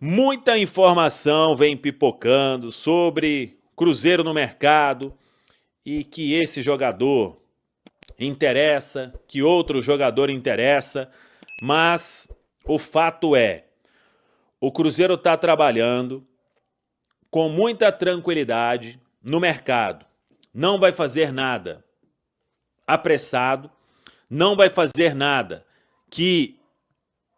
Muita informação vem pipocando sobre Cruzeiro no mercado e que esse jogador interessa, que outro jogador interessa, mas o fato é, o Cruzeiro está trabalhando com muita tranquilidade no mercado. Não vai fazer nada apressado, não vai fazer nada que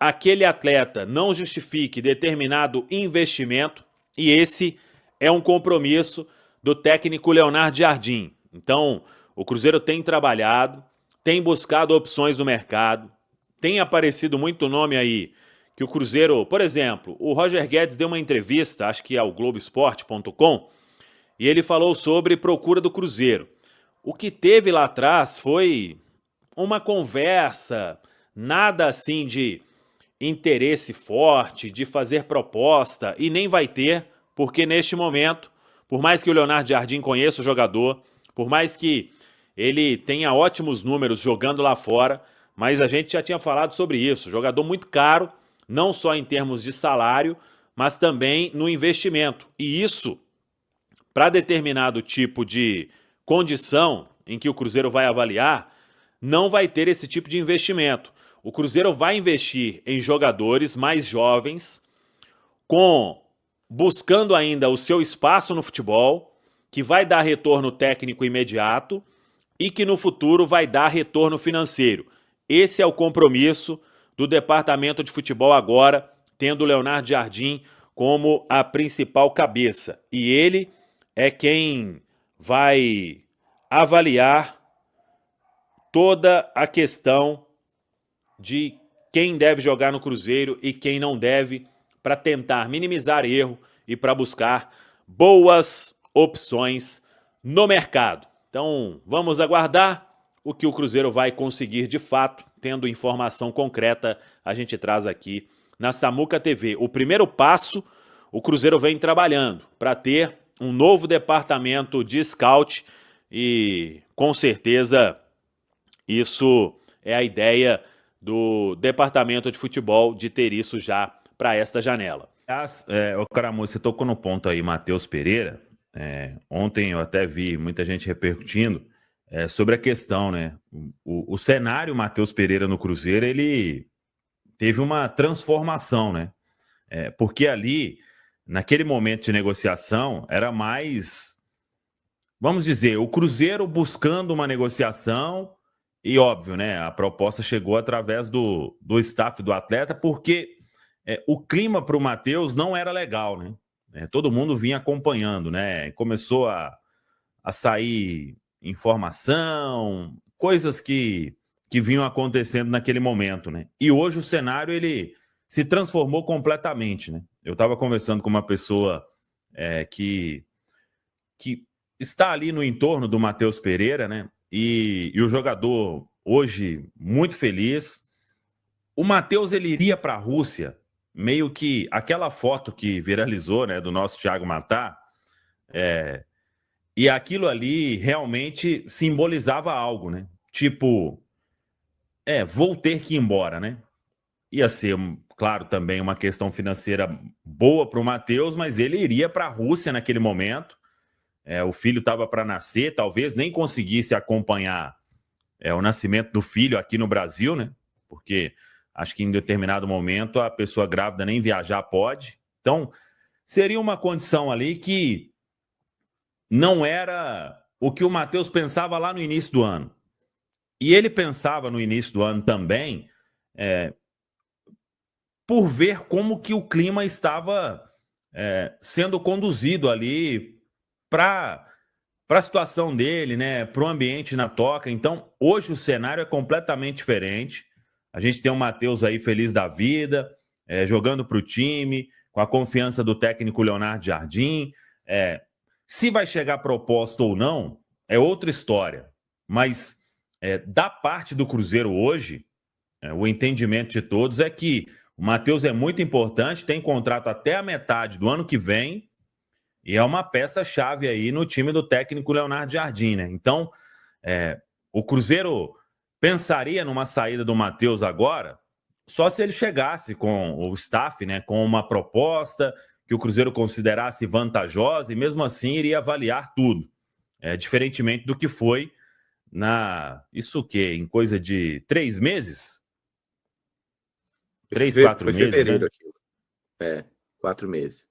aquele atleta não justifique determinado investimento, e esse é um compromisso do técnico Leonardo Jardim. Então, o Cruzeiro tem trabalhado, tem buscado opções no mercado, tem aparecido muito nome aí que o Cruzeiro, por exemplo, o Roger Guedes deu uma entrevista, acho que é ao Globoesporte.com, e ele falou sobre procura do Cruzeiro. O que teve lá atrás foi uma conversa, nada assim de interesse forte, de fazer proposta, e nem vai ter, porque neste momento, por mais que o Leonardo Jardim conheça o jogador, por mais que ele tenha ótimos números jogando lá fora, mas a gente já tinha falado sobre isso, jogador muito caro, não só em termos de salário, mas também no investimento. E isso, para determinado tipo de condição em que o Cruzeiro vai avaliar, não vai ter esse tipo de investimento. O Cruzeiro vai investir em jogadores mais jovens, com buscando ainda o seu espaço no futebol, que vai dar retorno técnico imediato e que no futuro vai dar retorno financeiro. Esse é o compromisso do departamento de futebol agora, tendo o Leonardo Jardim como a principal cabeça. E ele é quem vai avaliar toda a questão de quem deve jogar no Cruzeiro e quem não deve, para tentar minimizar erro e para buscar boas opções no mercado. Então, vamos aguardar o que o Cruzeiro vai conseguir de fato, tendo informação concreta, a gente traz aqui na Samuca TV. O primeiro passo, o Cruzeiro vem trabalhando para ter um novo departamento de scout e, com certeza, isso é a ideia do departamento de futebol de ter isso já para esta janela. Aliás, ô Caramujo, você tocou no ponto aí, Matheus Pereira. Ontem eu até vi muita gente repercutindo sobre a questão, né? O cenário Matheus Pereira no Cruzeiro, ele teve uma transformação, né? Porque ali, naquele momento de negociação, era mais, vamos dizer, o Cruzeiro buscando uma negociação e, óbvio, né? A proposta chegou através do staff do atleta, porque o clima para o Matheus não era legal, né? Todo mundo vinha acompanhando, né? Começou a sair informação, coisas que vinham acontecendo naquele momento, né? E hoje o cenário, ele se transformou completamente, né? Eu estava conversando com uma pessoa que está ali no entorno do Matheus Pereira, né? E o jogador hoje muito feliz. O Matheus, ele iria para a Rússia, meio que aquela foto que viralizou, né, do nosso Thiago Matá, e aquilo ali realmente simbolizava algo, né? Tipo, vou ter que ir embora, né? Ia ser, claro, também uma questão financeira boa para o Matheus, mas ele iria para a Rússia naquele momento. O filho estava para nascer, talvez nem conseguisse acompanhar o nascimento do filho aqui no Brasil, né? Porque acho que em determinado momento a pessoa grávida nem viajar pode. Então, seria uma condição ali que não era o que o Matheus pensava lá no início do ano. E ele pensava no início do ano também, por ver como que o clima estava sendo conduzido ali para a situação dele, né, para o ambiente na toca. Então, hoje o cenário é completamente diferente. A gente tem o Matheus aí feliz da vida, jogando para o time, com a confiança do técnico Leonardo Jardim. Se vai chegar proposta ou não, é outra história. Mas da parte do Cruzeiro hoje, o entendimento de todos é que o Matheus é muito importante, tem contrato até a metade do ano que vem, e é uma peça-chave aí no time do técnico Leonardo Jardim, né? Então, o Cruzeiro pensaria numa saída do Matheus agora, só se ele chegasse com o staff, né, com uma proposta que o Cruzeiro considerasse vantajosa e mesmo assim iria avaliar tudo. Diferentemente do que foi isso o quê? Em coisa de 3 meses? 3, 4 Foi meses, fevereiro né? aquilo. 4 meses.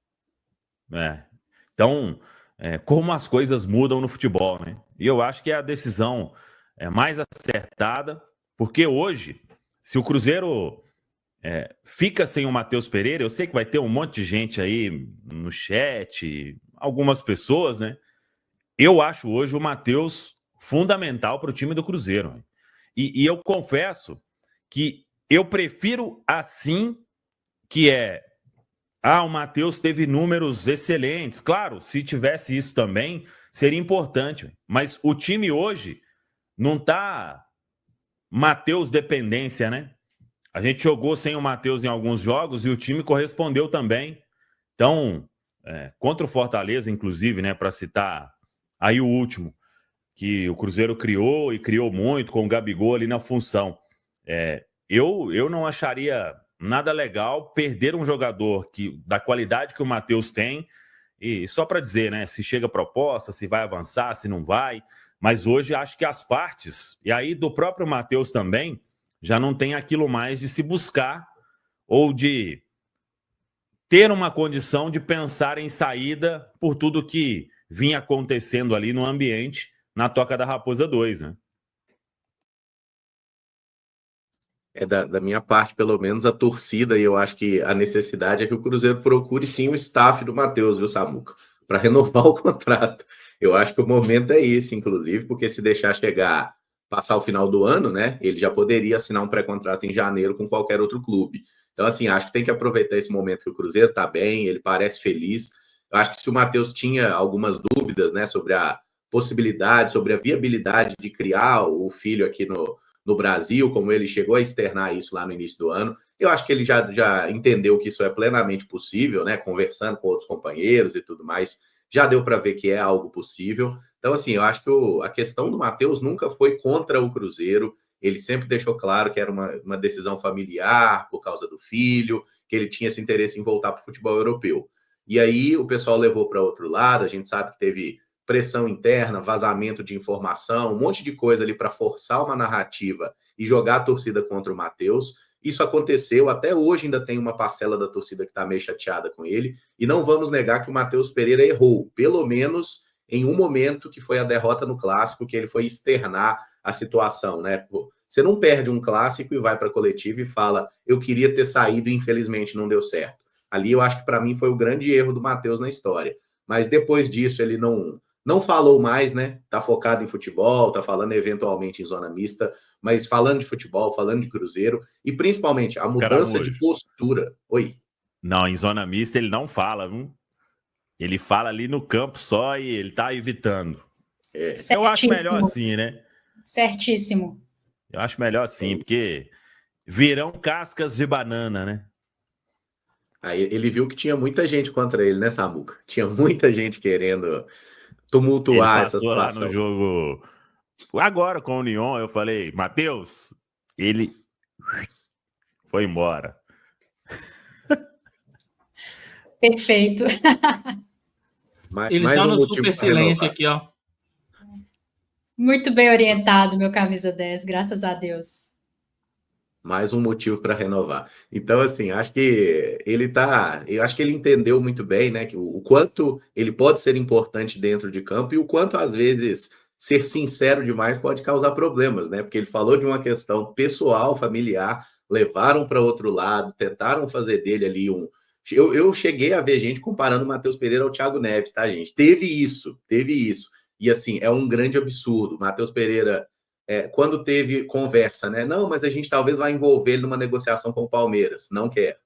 Então, como as coisas mudam no futebol, né? E eu acho que é a decisão mais acertada, porque hoje, se o Cruzeiro fica sem o Matheus Pereira, eu sei que vai ter um monte de gente aí no chat, algumas pessoas, né? Eu acho hoje o Matheus fundamental para o time do Cruzeiro. E eu confesso que eu prefiro assim, que o Matheus teve números excelentes. Claro, se tivesse isso também, seria importante. Mas o time hoje não tá Matheus dependência, né? A gente jogou sem o Matheus em alguns jogos e o time correspondeu também. Então, contra o Fortaleza, inclusive, né, para citar aí o último, que o Cruzeiro criou e criou muito com o Gabigol ali na função. Eu não acharia nada legal perder um jogador da qualidade que o Matheus tem, e só para dizer, né, se chega proposta, se vai avançar, se não vai, mas hoje acho que as partes, e aí do próprio Matheus também, já não tem aquilo mais de se buscar ou de ter uma condição de pensar em saída por tudo que vinha acontecendo ali no ambiente na Toca da Raposa 2, né? Da minha parte, pelo menos, a torcida, e eu acho que a necessidade é que o Cruzeiro procure sim o staff do Matheus, viu, Samuca? Para renovar o contrato. Eu acho que o momento é esse, inclusive, porque se deixar passar o final do ano, né? Ele já poderia assinar um pré-contrato em janeiro com qualquer outro clube. Então, assim, acho que tem que aproveitar esse momento que o Cruzeiro está bem, ele parece feliz. Eu acho que se o Matheus tinha algumas dúvidas, né, sobre a possibilidade, sobre a viabilidade de criar o filho aqui no Brasil, como ele chegou a externar isso lá no início do ano. Eu acho que ele já entendeu que isso é plenamente possível, né? Conversando com outros companheiros e tudo mais, já deu para ver que é algo possível. Então, assim, eu acho que a questão do Matheus nunca foi contra o Cruzeiro. Ele sempre deixou claro que era uma decisão familiar por causa do filho, que ele tinha esse interesse em voltar para o futebol europeu. E aí o pessoal levou para outro lado, a gente sabe que teve pressão interna, vazamento de informação, um monte de coisa ali para forçar uma narrativa e jogar a torcida contra o Matheus. Isso aconteceu, até hoje ainda tem uma parcela da torcida que está meio chateada com ele, e não vamos negar que o Matheus Pereira errou, pelo menos em um momento que foi a derrota no Clássico, que ele foi externar a situação, né? Você não perde um Clássico e vai para a coletiva e fala, eu queria ter saído e infelizmente não deu certo. Ali eu acho que para mim foi o grande erro do Matheus na história. Mas depois disso ele não falou mais, né? Tá focado em futebol, tá falando eventualmente em zona mista, mas falando de futebol, falando de Cruzeiro e principalmente a mudança de postura. Oi. Não, em zona mista ele não fala, viu? Ele fala ali no campo só e ele tá evitando. Eu acho melhor assim, né? Certíssimo. Eu acho melhor assim, porque virão cascas de banana, né? Aí ele viu que tinha muita gente contra ele, né, Samuca? Tinha muita gente querendo tumultuar essa situação. Lá no jogo agora com o Union, eu falei, Matheus, ele foi embora. Perfeito. Ele só no super silêncio aqui, ó. Muito bem orientado, meu camisa 10, graças a Deus. Mais um motivo para renovar. Então, assim, acho que eu acho que ele entendeu muito bem, né, que o quanto ele pode ser importante dentro de campo e o quanto, às vezes, ser sincero demais pode causar problemas, né, porque ele falou de uma questão pessoal, familiar, levaram para outro lado, tentaram fazer dele ali eu cheguei a ver gente comparando o Matheus Pereira ao Thiago Neves, tá, gente? Teve isso. E, assim, é um grande absurdo. Matheus Pereira, quando teve conversa, né? Não, mas a gente talvez vai envolver ele numa negociação com o Palmeiras. Não quero.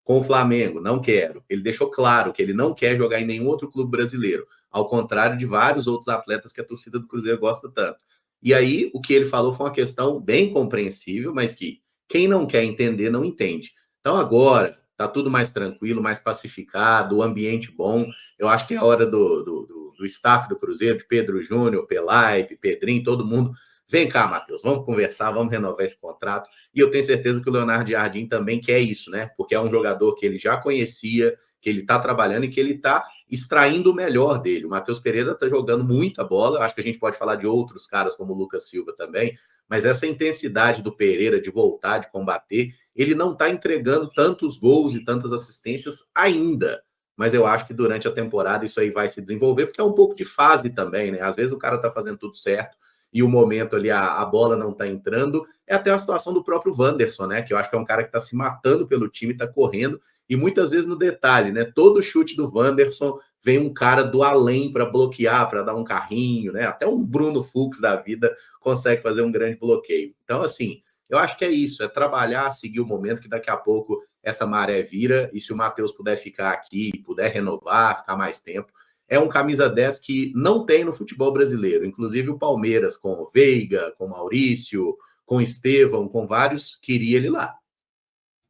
Com o Flamengo, não quero. Ele deixou claro que ele não quer jogar em nenhum outro clube brasileiro, ao contrário de vários outros atletas que a torcida do Cruzeiro gosta tanto. E aí, o que ele falou foi uma questão bem compreensível, mas que quem não quer entender, não entende. Então, agora, tá tudo mais tranquilo, mais pacificado, o ambiente bom. Eu acho que é hora do staff do Cruzeiro, de Pedro Júnior, Pelaipe, Pedrinho, todo mundo vem cá, Matheus, vamos conversar, vamos renovar esse contrato. E eu tenho certeza que o Leonardo Jardim também quer isso, né? Porque é um jogador que ele já conhecia, que ele está trabalhando e que ele está extraindo o melhor dele. O Matheus Pereira está jogando muita bola, acho que a gente pode falar de outros caras como o Lucas Silva também, mas essa intensidade do Pereira de voltar, de combater, ele não está entregando tantos gols e tantas assistências ainda. Mas eu acho que durante a temporada isso aí vai se desenvolver, porque é um pouco de fase também, né? Às vezes o cara tá fazendo tudo certo e o momento ali, a bola não tá entrando. É até a situação do próprio Wanderson, né? Que eu acho que é um cara que tá se matando pelo time, tá correndo, e muitas vezes no detalhe, né? Todo chute do Wanderson vem um cara do além para bloquear, para dar um carrinho, né? Até um Bruno Fux da vida consegue fazer um grande bloqueio. Então, assim, eu acho que é isso, é trabalhar, seguir o momento, que daqui a pouco essa maré vira, e se o Matheus puder ficar aqui, puder renovar, ficar mais tempo, é um camisa 10 que não tem no futebol brasileiro. Inclusive o Palmeiras, com o Veiga, com o Maurício, com o Estevão, com vários, queria ele lá.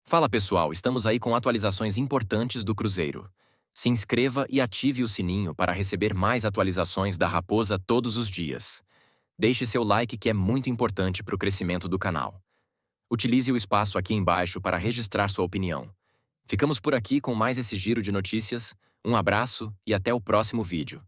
Fala pessoal, estamos aí com atualizações importantes do Cruzeiro. Se inscreva e ative o sininho para receber mais atualizações da Raposa todos os dias. Deixe seu like, que é muito importante para o crescimento do canal. Utilize o espaço aqui embaixo para registrar sua opinião. Ficamos por aqui com mais esse giro de notícias. Um abraço e até o próximo vídeo.